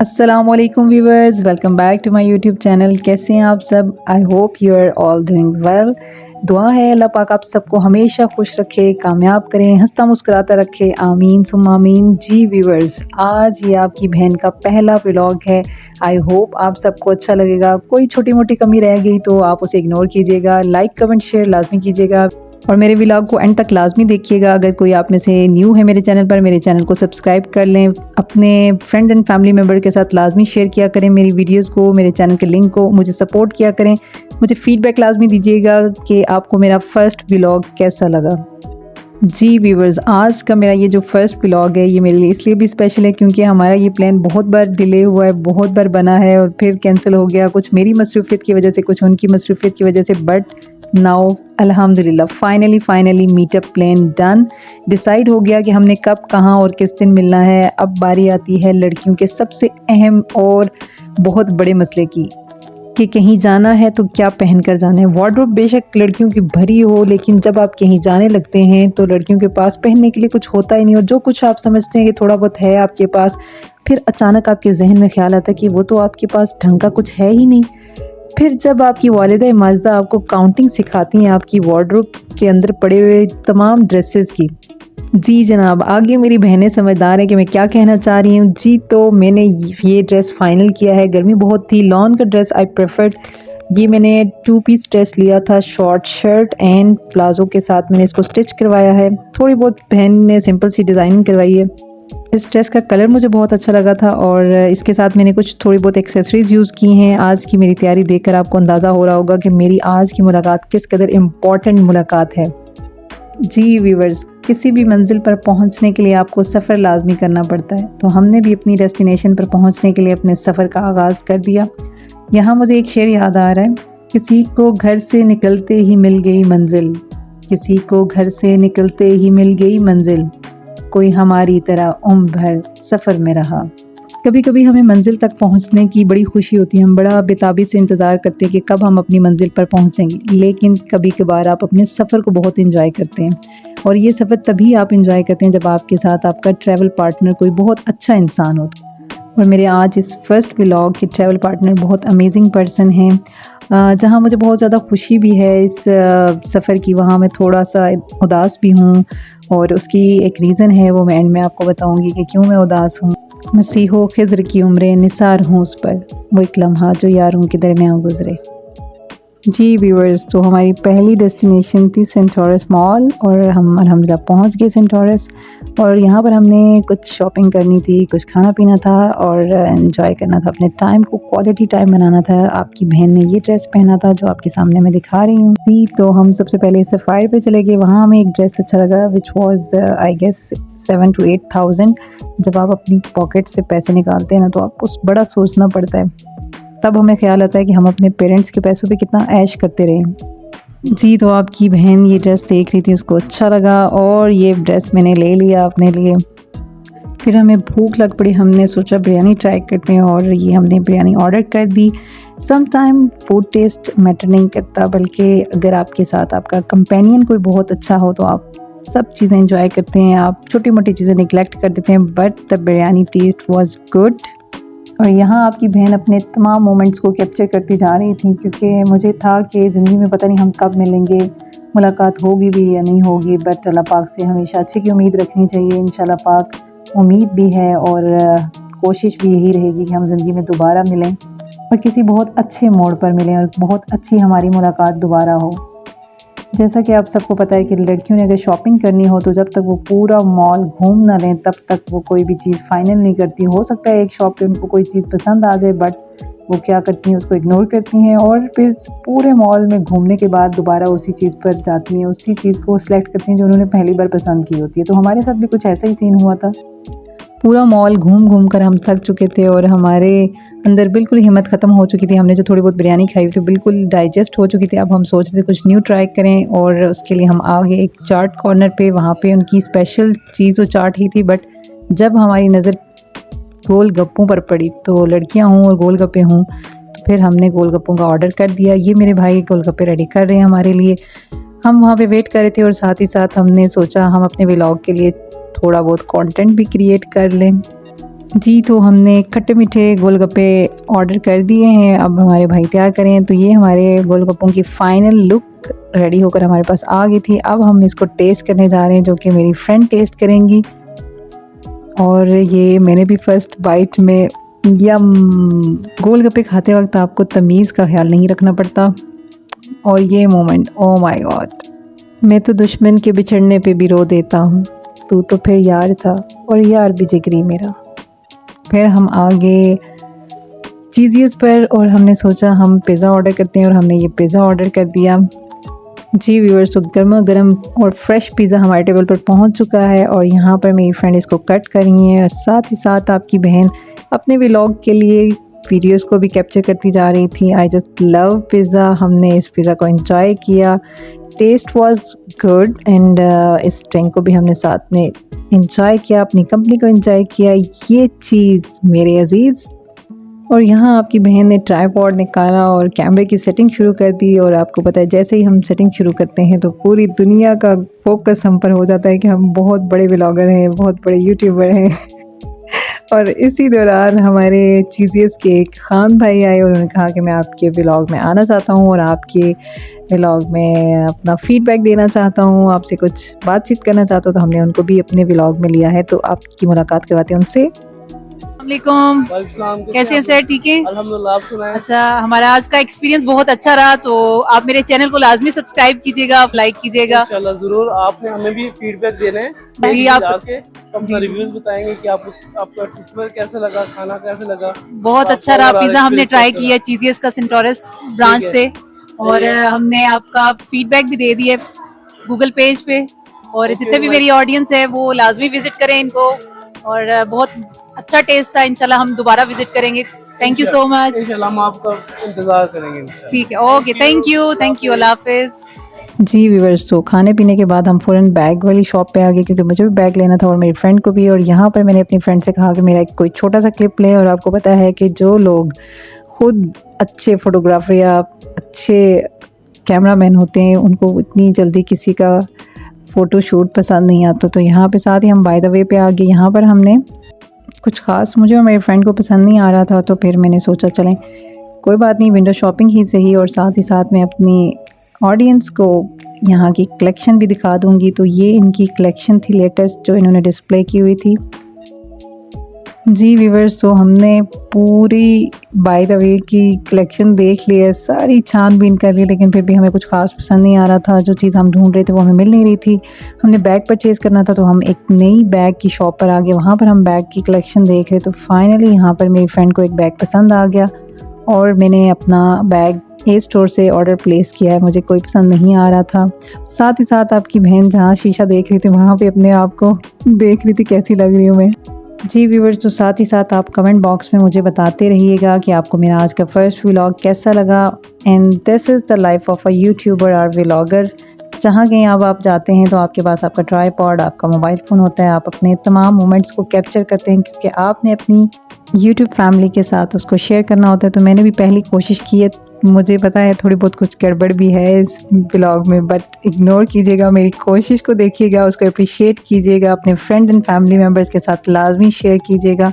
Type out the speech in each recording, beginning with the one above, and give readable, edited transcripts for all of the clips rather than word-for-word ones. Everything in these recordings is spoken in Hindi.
अस्सलामुअलैकुम viewers, welcome back to my YouTube channel. कैसे हैं आप सब? I hope you are all doing well. दुआ है अल्लाह पाक आप सबको हमेशा खुश रखे, कामयाब करें, हंसता मुस्कुराता रखे, आमीन सुम्मा आमीन। जी व्यूवर्स, आज ये आपकी बहन का पहला व्लॉग है। आई होप आप सबको अच्छा लगेगा। कोई छोटी मोटी कमी रह गई तो आप उसे इग्नोर कीजिएगा। लाइक कमेंट शेयर लाजमी कीजिएगा और मेरे व्लॉग को एंड तक लाजमी देखिएगा। अगर कोई आप में से न्यू है मेरे चैनल पर, मेरे चैनल को सब्सक्राइब कर लें। अपने फ्रेंड एंड फैमिली मेम्बर के साथ लाजमी शेयर किया करें मेरी वीडियोस को, मेरे चैनल के लिंक को। मुझे सपोर्ट किया करें। मुझे फीडबैक लाजमी दीजिएगा कि आपको मेरा फर्स्ट व्लॉग कैसा लगा। जी व्यूवर्स, आज का मेरा ये जो फर्स्ट व्लॉग है ये मेरे लिए इसलिए भी स्पेशल है क्योंकि हमारा ये प्लान बहुत बार डिले हुआ है, बहुत बार बना है और फिर कैंसिल हो गया, कुछ मेरी मसरूफियत की वजह से, कुछ उनकी मसरूफियत की वजह से। बट नाउ अल्हम्दुलिल्लाह finally meetup plan done. Decide हो गया कि हमने कब, कहाँ और किस दिन मिलना है। अब बारी आती है लड़कियों के सबसे अहम और बहुत बड़े मसले की कि कहीं जाना है तो क्या पहन कर जाना है। वार्डरोब बेशक लड़कियों की भरी हो, लेकिन जब आप कहीं जाने लगते हैं तो लड़कियों के पास पहनने के लिए कुछ होता ही नहीं। और जो कुछ आप समझते हैं कि थोड़ा बहुत है आपके पास, फिर अचानक आपके जहन में ख्याल आता है कि वो तो आपके पास ढंग का कुछ है ही नहीं। फिर जब आपकी वालिदा माजिदा आपको काउंटिंग सिखाती हैं आपकी वार्डरोब के अंदर पड़े हुए तमाम ड्रेसेस की। जी जनाब, आगे मेरी बहनें समझदार हैं कि मैं क्या कहना चाह रही हूँ। जी तो मैंने ये ड्रेस फाइनल किया है। गर्मी बहुत थी, लॉन का ड्रेस आई प्रेफर्ड। ये मैंने 2 पीस ड्रेस लिया था, शॉर्ट शर्ट एंड प्लाजो के साथ मैंने इसको स्टिच करवाया है। थोड़ी बहुत बहन ने सिंपल सी डिज़ाइनिंग करवाई है। इस ड्रेस का कलर मुझे बहुत अच्छा लगा था और इसके साथ मैंने कुछ थोड़ी बहुत एक्सेसरीज़ यूज़ की हैं। आज की मेरी तैयारी देखकर आपको अंदाज़ा हो रहा होगा कि मेरी आज की मुलाकात किस कदर इम्पॉर्टेंट मुलाकात है। जी व्यूवर्स, किसी भी मंजिल पर पहुंचने के लिए आपको सफ़र लाजमी करना पड़ता है, तो हमने भी अपनी डेस्टिनेशन पर पहुंचने के लिए अपने सफ़र का आगाज़ कर दिया। यहाँ मुझे एक शेर याद आ रहा है, किसी को घर से निकलते ही मिल गई मंजिल, किसी को घर से निकलते ही मिल गई मंजिल, कोई हमारी तरह उम्र भर सफ़र में रहा। कभी कभी हमें मंजिल तक पहुंचने की बड़ी खुशी होती है, हम बड़ा बेताबी से इंतज़ार करते हैं कि कब हम अपनी मंजिल पर पहुंचेंगे। लेकिन कभी कभार आप अपने सफ़र को बहुत इंजॉय करते हैं और ये सफ़र तभी आप इंजॉय करते हैं जब आपके साथ आपका ट्रैवल पार्टनर कोई बहुत अच्छा इंसान हो। और मेरे आज इस फर्स्ट व्लॉग के ट्रैवल पार्टनर बहुत अमेजिंग पर्सन हैं। जहाँ मुझे बहुत ज़्यादा खुशी भी है इस सफ़र की, वहाँ मैं थोड़ा सा उदास भी हूँ और उसकी एक रीज़न है, वो मैं एंड में आपको बताऊँगी कि क्यों मैं उदास हूँ। मसीहो खिज़्र की उम्रें निसार हूँ उस पर, वो एक लम्हा जो यारों के दरमियाँ गुजरे। जी व्यूअर्स, तो हमारी पहली डेस्टिनेशन थी सेंटोरस मॉल और हम अल्हम्दुलिल्लाह पहुंच गए सेंटोरस। और यहाँ पर हमने कुछ शॉपिंग करनी थी, कुछ खाना पीना था और एंजॉय करना था, अपने टाइम को क्वालिटी टाइम बनाना था। आपकी बहन ने ये ड्रेस पहना था जो आपके सामने मैं दिखा रही हूँ। जी तो हम सबसे पहले सफ़ायर पे चले गए। वहाँ हमें एक ड्रेस अच्छा लगा which was I guess 7 to 8,000। जब आप अपनी पॉकेट से पैसे निकालते हैं ना तो आपको बड़ा सोचना पड़ता है, तब हमें ख्याल आता है कि हम अपने पेरेंट्स के पैसों पे कितना ऐश करते रहे। जी तो आपकी बहन ये ड्रेस देख रही थी, उसको अच्छा लगा और ये ड्रेस मैंने ले लिया अपने लिए। फिर हमें भूख लग पड़ी, हमने सोचा बिरयानी ट्राई करते हैं और ये हमने बिरयानी ऑर्डर कर दी। Some time food taste matter नहीं करता, बल्कि अगर आपके साथ आपका कंपेनियन कोई बहुत अच्छा हो तो आप सब चीज़ें इंजॉय करते हैं, आप छोटी मोटी चीज़ें निगलेक्ट कर देते हैं। But the biryani taste was good. और यहाँ आपकी बहन अपने तमाम मोमेंट्स को कैप्चर करती जा रही थी क्योंकि मुझे था कि ज़िंदगी में पता नहीं हम कब मिलेंगे, मुलाकात होगी भी या नहीं होगी। बट अल्लाह पाक से हमेशा अच्छे की उम्मीद रखनी चाहिए। इंशाल्लाह पाक उम्मीद भी है और कोशिश भी यही रहेगी कि हम ज़िंदगी में दोबारा मिलें और किसी बहुत अच्छे मोड़ पर मिलें और बहुत अच्छी हमारी मुलाकात दोबारा हो। जैसा कि आप सबको पता है कि लड़कियों ने अगर शॉपिंग करनी हो तो जब तक वो पूरा मॉल घूम ना लें तब तक वो कोई भी चीज़ फाइनल नहीं करती। हो सकता है एक शॉप पे उनको कोई चीज़ पसंद आ जाए, बट वो क्या करती हैं, उसको इग्नोर करती हैं और फिर पूरे मॉल में घूमने के बाद दोबारा उसी चीज़ पर जाती हैं, उसी चीज़ को सिलेक्ट करती हैं जो उन्होंने पहली बार पसंद की होती है। तो हमारे साथ भी कुछ ऐसा ही सीन हुआ था। पूरा मॉल घूम घूम कर हम थक चुके थे और हमारे अंदर बिल्कुल हिम्मत ख़त्म हो चुकी थी। हमने जो थोड़ी बहुत बिरयानी खाई थी बिल्कुल डाइजेस्ट हो चुकी थी। अब हम सोच रहे थे कुछ न्यू ट्राई करें और उसके लिए हम आ गए एक चाट कॉर्नर पे। वहाँ पे उनकी स्पेशल चीज़ वो चाट ही थी, बट जब हमारी नज़र गोलगप्पों पर पड़ी, तो लड़कियाँ हों और गोलगप्पे हों, तो फिर हमने गोलगप्पों का ऑर्डर कर दिया। ये मेरे भाई गोलगप्पे रेडी कर रहे हैं हमारे लिए। हम वहाँ पे वेट कर रहे थे और साथ ही साथ हमने सोचा हम अपने व्लॉग के लिए थोड़ा बहुत कंटेंट भी क्रिएट कर लें। जी, तो हमने खट्टे मीठे गोलगप्पे ऑर्डर कर दिए हैं, अब हमारे भाई तैयार करें। तो ये हमारे गोलगप्पों की फ़ाइनल लुक रेडी होकर हमारे पास आ गई थी। अब हम इसको टेस्ट करने जा रहे हैं, जो कि मेरी फ्रेंड टेस्ट करेंगी। और ये मैंने भी फर्स्ट बाइट में यम। गोलगप्पे खाते वक्त आपको तमीज़ का ख्याल नहीं रखना पड़ता। और ये मोमेंट, ओह माय गॉड! मैं तो दुश्मन के बिछड़ने पे भी रो देता हूँ, तू तो फिर यार था और यार भी जिगरी मेरा। फिर हम आ गए चीज़ीज़ पर और हमने सोचा हम पिज़्ज़ा ऑर्डर करते हैं और हमने ये पिज़्ज़ा ऑर्डर कर दिया। जी व्यूअर्स, तो गर्मा गर्म और फ्रेश पिज़्ज़ा हमारे टेबल पर पहुंच चुका है और यहाँ पर मेरी फ्रेंड इसको कट कर रही है और साथ ही साथ आपकी बहन अपने व्लॉग के लिए वीडियोस को भी कैप्चर करती जा रही थी। I just love pizza. हमने इस पिज़्ज़ा को एंजॉय किया, टेस्ट वाज गुड एंड इस ड्रिंक को भी हमने साथ में एंजॉय किया, अपनी कंपनी को एंजॉय किया। ये चीज़ मेरे अजीज़। और यहाँ आपकी बहन ने ट्राइपॉड निकाला और कैमरे की सेटिंग शुरू कर दी। और आपको पता है जैसे ही हम सेटिंग शुरू करते हैं तो पूरी दुनिया का फोकस हम पर हो जाता है कि हम बहुत बड़े व्लॉगर हैं, बहुत बड़े यूट्यूबर हैं। और इसी दौरान हमारे चीज़ीज़ के एक खान भाई आए और उन्होंने कहा कि मैं आपके व्लॉग में आना चाहता हूँ और आपके व्लॉग में अपना फीडबैक देना चाहता हूँ, आपसे कुछ बातचीत करना चाहता हूँ। तो हमने उनको भी अपने व्लॉग में लिया है, तो आपकी मुलाकात करवाते हैं उनसे। वालेकुम, कैसे हैं सर? ठीक है, अल्हम्दुलिल्लाह, आप सुनाएं। अच्छा, हमारा आज का एक्सपीरियंस बहुत अच्छा रहा। तो आप मेरे चैनल को लाजमी सब्सक्राइब कीजिएगा, आप लाइक कीजिएगा। इंशाल्लाह जरूर। आपने हमें भी फीडबैक देने हैं जी, आप आके अपना रिव्यूज बताएंगे कि आपका टिस्पर कैसा लगा, खाना कैसा लगा। बहुत अच्छा रहा। पिज्जा हमने ट्राई किया चीज़ीज़ का सेंटोरस ब्रांच से और हमने आपका फीडबैक भी दे दिए गूगल पेज पे। और जितने भी मेरी ऑडियंस है वो लाजमी विजिट करें इनको। और बहुत अच्छा टेस्ट था, इंशाल्लाह हम दोबारा विजिट करेंगे। Thank you so much. इंशाल्लाह हम आपका इंतजार करेंगे। ठीक है, ओके, थैंक यू, अल्लाह हाफिज। जी व्यूअर्स, तो खाने पीने के बाद हम फ़ौरन बैग वाली शॉप पे आ गए क्योंकि मुझे भी बैग लेना था और मेरी फ्रेंड को भी। और यहाँ पर मैंने अपनी फ्रेंड से कहा कि मेरा एक कोई छोटा सा क्लिप ले। और आपको पता है कि जो लोग खुद अच्छे फ़ोटोग्राफर या अच्छे कैमरामैन होते हैं उनको इतनी जल्दी किसी का फ़ोटो शूट पसंद नहीं आता। तो यहाँ पे साथ ही हम बाय द वे पे आ गए। यहाँ पर हमने कुछ ख़ास मुझे और मेरे फ्रेंड को पसंद नहीं आ रहा था, तो फिर मैंने सोचा चलें कोई बात नहीं, विंडो शॉपिंग ही सही। और साथ ही साथ मैं अपनी ऑडियंस को यहाँ की कलेक्शन भी दिखा दूँगी। तो ये इनकी कलेक्शन थी लेटेस्ट जो इन्होंने डिस्प्ले की हुई थी। जी व्यूअर्स, तो हमने पूरी बाय द वे की कलेक्शन देख ली है, सारी छानबीन कर ली, लेकिन फिर भी हमें कुछ ख़ास पसंद नहीं आ रहा था। जो चीज़ हम ढूंढ रहे थे वो हमें मिल नहीं रही थी। हमने बैग परचेज़ करना था, तो हम एक नई बैग की शॉप पर आ गए। वहाँ पर हम बैग की कलेक्शन देख रहे, तो फाइनली यहाँ पर मेरी फ्रेंड को एक बैग पसंद आ गया और मैंने अपना बैग ए स्टोर से ऑर्डर प्लेस किया है। मुझे कोई पसंद नहीं आ रहा था। साथ ही साथ आपकी बहन जहाँ शीशा देख रही थी वहाँ पे अपने आप को देख रही थी कैसी लग रही हूँ मैं। जी व्यूअर्स, तो साथ ही साथ आप कमेंट बॉक्स में मुझे बताते रहिएगा कि आपको मेरा आज का फर्स्ट व्लॉग कैसा लगा। And this is the life of a YouTuber और व्लॉगर। जहाँ कहीं अब आप जाते हैं तो आपके पास आपका ट्राइपॉड, आपका मोबाइल फ़ोन होता है, आप अपने तमाम मोमेंट्स को कैप्चर करते हैं क्योंकि आपने अपनी यूट्यूब फैमिली के साथ उसको शेयर करना होता है। तो मैंने भी पहली कोशिश की है, मुझे पता है थोड़ी बहुत कुछ गड़बड़ भी है इस ब्लॉग में, बट इग्नोर कीजिएगा, मेरी कोशिश को देखिएगा, उसको अप्रिशिएट कीजिएगा, अपने फ्रेंड्स एंड फैमिली मेम्बर्स के साथ लाजमी शेयर कीजिएगा,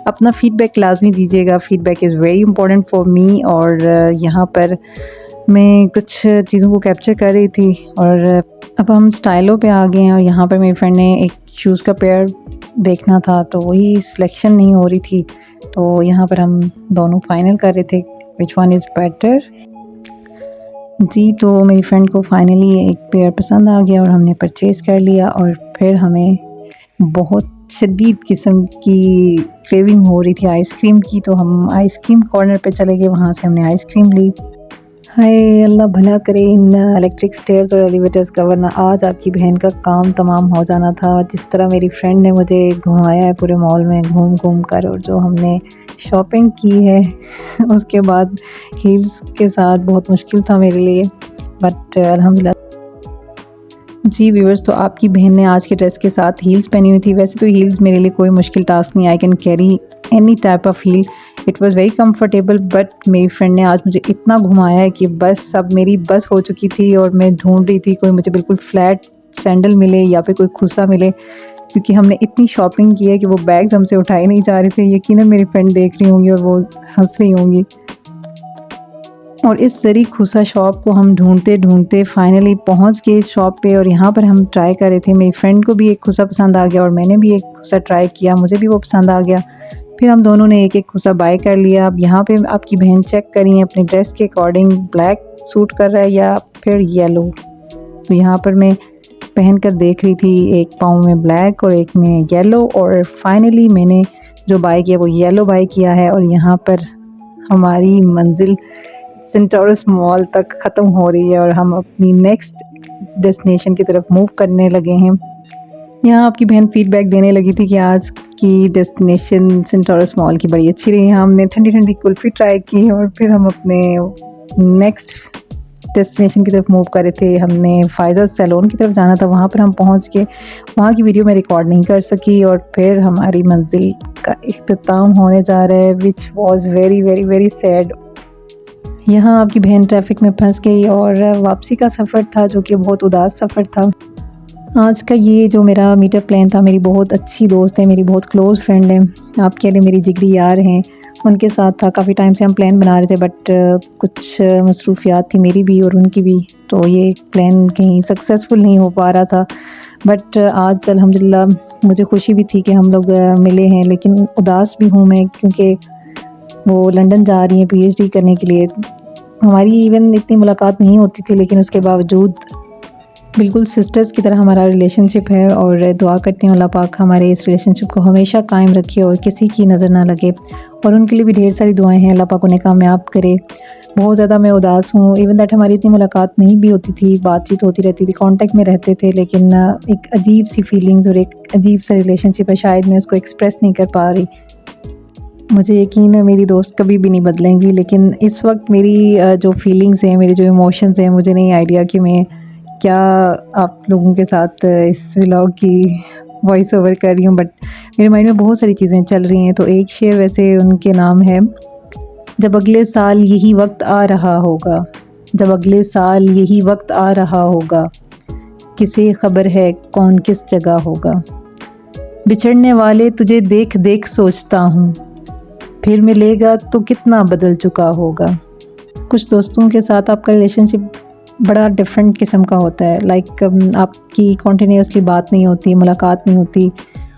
अपना फ़ीडबैक लाजमी दीजिएगा। Feedback is very important for me. और यहाँ पर मैं कुछ चीज़ों को कैप्चर कर रही थी और अब हम स्टाइलों पे आ गए हैं। और यहाँ पर मेरी फ्रेंड ने एक शूज़ का पेयर देखना था, तो वही सिलेक्शन नहीं हो रही थी। तो यहाँ पर हम दोनों फाइनल कर रहे थे विच वन इज़ बेटर। जी, तो मेरी फ्रेंड को फाइनली एक पेयर पसंद आ गया और हमने परचेज़ कर लिया। और फिर हमें बहुत शदीद किस्म की क्रेविंग हो रही थी आइसक्रीम की, तो हम आइसक्रीम कॉर्नर पे चले गए, वहाँ से हमने आइसक्रीम ली। हाय अल्लाह भला करे इन इलेक्ट्रिक स्टेयर्स और एलिवेटर्स का, वरना आज आपकी बहन का काम तमाम हो जाना था। जिस तरह मेरी फ्रेंड ने मुझे घुमाया है पूरे मॉल में घूम घूम कर, और जो हमने शॉपिंग की है उसके बाद हील्स के साथ बहुत मुश्किल था मेरे लिए, बट अल्हम्दुलिल्लाह। जी व्यूअर्स, तो आपकी बहन ने आज के ड्रेस के साथ हील्स पहनी हुई थी। वैसे तो हील्स मेरे लिए कोई मुश्किल टास्क नहीं, I can carry any type of heel, it was very comfortable. But मेरी फ्रेंड ने आज मुझे इतना घुमाया है कि बस अब मेरी बस हो चुकी थी और मैं ढूंढ रही थी कोई मुझे बिल्कुल फ्लैट सैंडल मिले या फिर कोई खुसा मिले। क्योंकि हमने इतनी शॉपिंग की है कि वो बैग्स हमसे उठाए नहीं जा रहे थे। यकीनन मेरी फ्रेंड देख रही होंगी और वो हंस रही होंगी। और इस जरी खुसा शॉप को हम ढूंढते ढूंढते फाइनली पहुंच गए इस शॉप पे, और यहाँ पर हम ट्राई कर रहे थे। मेरी फ्रेंड को भी एक खुसा पसंद आ गया और मैंने भी एक खुसा ट्राई किया, मुझे भी वो पसंद आ गया। फिर हम दोनों ने एक एक खुसा बाय कर लिया। अब यहाँ पे आपकी बहन चेक करिए अपनी ड्रेस के अकॉर्डिंग ब्लैक सूट कर रहा है या फिर येलो। तो यहाँ पर मैं पहन कर देख रही थी, एक पाँव में ब्लैक और एक में येलो, और फाइनली मैंने जो बाय किया वो येलो बाय किया है। और यहाँ पर हमारी मंजिल सेंटोरस मॉल तक ख़त्म हो रही है और हम अपनी नेक्स्ट डेस्टिनेशन की तरफ मूव करने लगे हैं। यहाँ आपकी बहन फीडबैक देने लगी थी कि आज की डेस्टिनेशन सेंटोरस मॉल की बड़ी अच्छी रही। हमने ठंडी ठंडी कुल्फ़ी ट्राई की और फिर हम अपने नेक्स्ट डेस्टिनेशन की तरफ मूव कर रहे थे। हमने फ़ायज़ा सैलून की तरफ जाना था, वहाँ पर हम पहुँच के वहाँ की वीडियो मैं रिकॉर्ड नहीं कर सकी और फिर हमारी मंजिल का इख्तिताम होने जा रहा है, which was very very very sad. यहाँ आपकी बहन ट्रैफिक में फंस गई और वापसी का सफ़र था जो कि बहुत उदास सफ़र था। आज का ये जो मेरा मीटअप प्लान था, मेरी बहुत अच्छी दोस्त है, मेरी बहुत क्लोज़ फ्रेंड है, आपके लिए मेरी जिगरी यार हैं, उनके साथ था। काफ़ी टाइम से हम प्लान बना रहे थे बट कुछ मसरूफियात थी मेरी भी और उनकी भी, तो ये प्लान कहीं सक्सेसफुल नहीं हो पा रहा था। बट आज अल्हम्दुलिल्लाह मुझे खुशी भी थी कि हम लोग मिले हैं, लेकिन उदास भी हूँ मैं क्योंकि वो लंदन जा रही हैं PhD करने के लिए। हमारी इवन इतनी मुलाकात नहीं होती थी, लेकिन उसके बावजूद बिल्कुल सिस्टर्स की तरह हमारा रिलेशनशिप है और दुआ करती हूँ अल्लाह पाक हमारे इस रिलेशनशिप को हमेशा कायम रखे और किसी की नज़र ना लगे। और उनके लिए भी ढेर सारी दुआएं हैं, अल्लाह पाक उन्हें कामयाब करे। बहुत ज़्यादा मैं उदास हूँ, इवन दैट हमारी इतनी मुलाकात नहीं भी होती थी, बातचीत होती रहती थी, कांटेक्ट में रहते थे, लेकिन एक अजीब सी फीलिंग्स और एक अजीब सा रिलेशनशिप है, शायद मैं उसको एक्सप्रेस नहीं कर पा रही। मुझे यकीन है मेरी दोस्त कभी भी नहीं बदलेंगी, लेकिन इस वक्त मेरी जो फीलिंग्स हैं, मेरे जो इमोशंस हैं, मुझे नहीं आइडिया कि मैं क्या आप लोगों के साथ इस व्लॉग की वॉइस ओवर कर रही हूँ। बट मेरे माइंड में बहुत सारी चीज़ें चल रही हैं। तो एक शेर वैसे उनके नाम है, जब अगले साल यही वक्त आ रहा होगा, जब अगले साल यही वक्त आ रहा होगा, किसे खबर है कौन किस जगह होगा, बिछड़ने वाले तुझे देख देख सोचता हूँ, फिर मिलेगा तो कितना बदल चुका होगा। कुछ दोस्तों के साथ आपका रिलेशनशिप बड़ा डिफरेंट किस्म का होता है, लाइक आपकी कॉन्टीन्यूसली बात नहीं होती, मुलाकात नहीं होती,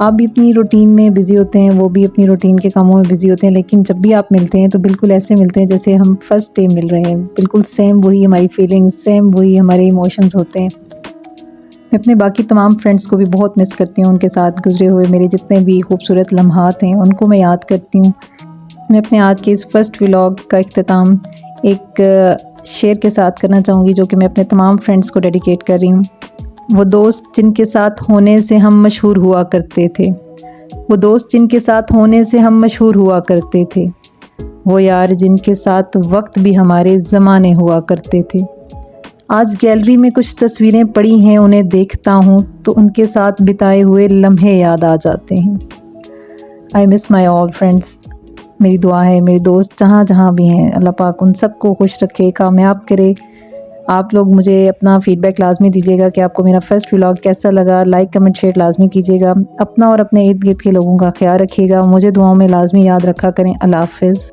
आप भी अपनी रूटीन में बिज़ी होते हैं, वो भी अपनी रूटीन के कामों में बिज़ी होते हैं, लेकिन जब भी आप मिलते हैं तो बिल्कुल ऐसे मिलते हैं जैसे हम फर्स्ट डे मिल रहे हैं। बिल्कुल सेम वही हमारी फीलिंग्स, सेम वही हमारे इमोशंस होते हैं। मैं अपने बाकी तमाम फ्रेंड्स को भी बहुत मिस करती हूँ, उनके साथ गुजरे हुए मेरे जितने भी खूबसूरत लम्हात हैं उनको मैं याद करती हूँ। मैं अपने आज के इस फर्स्ट व्लॉग का इख्तिताम एक शेर के साथ करना चाहूँगी जो कि मैं अपने तमाम फ्रेंड्स को डेडिकेट कर रही हूँ। वो दोस्त जिनके साथ होने से हम मशहूर हुआ करते थे, वो दोस्त जिनके साथ होने से हम मशहूर हुआ करते थे, वो यार जिनके साथ वक्त भी हमारे ज़माने हुआ करते थे। आज गैलरी में कुछ तस्वीरें पड़ी हैं, उन्हें देखता हूँ तो उनके साथ बिताए हुए लम्हे याद आ जाते हैं। I miss my all friends. मेरी दुआ है मेरे दोस्त जहाँ जहाँ भी हैं अल्लाह पाक उन सबको खुश रखे, कामयाब करे। आप लोग मुझे अपना फ़ीडबैक लाजमी दीजिएगा कि आपको मेरा फर्स्ट व्लॉग कैसा लगा। लाइक कमेंट शेयर लाजमी कीजिएगा। अपना और अपने इर्द गिर्द के लोगों का ख्याल रखिएगा। मुझे दुआओं में लाजमी याद रखा करें। अल्लाह हाफ़िज़।